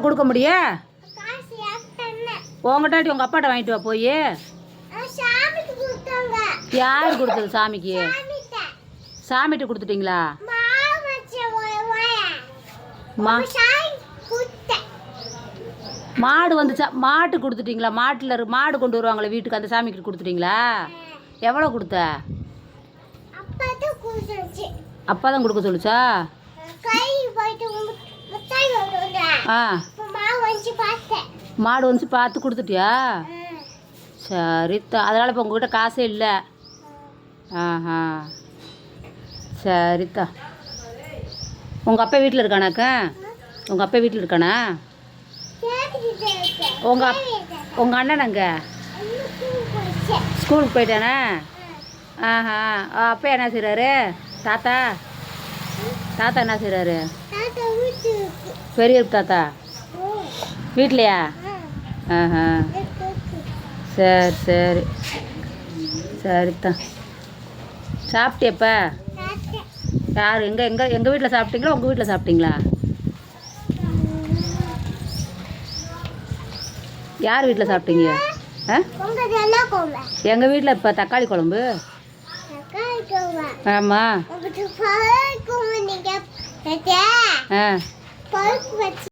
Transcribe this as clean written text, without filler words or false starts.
கொடுக்க முடியும்? உங்கள்கிட்ட உங்கள் அப்பாட்ட வாங்கிட்டு வா போய். யார் கொடுத்தது சாமிக்கு? சாமிகிட்ட கொடுத்துட்டீங்களா? மாடு வந்துச்சா? மாட்டு கொடுத்துட்டீங்களா? மாடு கொண்டு வருவாங்களே வீட்டுக்கு, அந்த சாமிக்கு கொடுத்துட்டீங்களா? எவ்வளோ கொடுத்த? அப்பா தான் கொடுக்க சொல்லுச்சா? ஆ, மாடு வந்துச்சு பார்த்து கொடுத்துட்டியா? சரித்தா. அதனால் இப்போ உங்ககிட்ட காசே இல்லை. ஆஹா, சரித்தா. உங்கள் அப்பா வீட்டில் இருக்கானாக்கா? உங்கள் அப்பா வீட்டில் இருக்கானா? உங்கள் அண்ணன் அங்கே ஸ்கூலுக்கு போயிட்டானே? ஆஹா, அப்பா என்ன செய்கிறாரு? தாத்தா என்ன செய்கிறாரு? பெரிய தாத்தா வீட்லையா? ஆஹா, சரி சரி சரித்தான். சாப்பிட்டியப்பா? யார்? எங்கள் வீட்டில் சாப்பிட்டீங்களா உங்கள் வீட்டில் சாப்பிட்டீங்களா? யார் வீட்டில் சாப்பிட்டீங்க? எங்கள் வீட்டில் இப்போ தக்காளி குழம்பு. ஆமாம். ஆ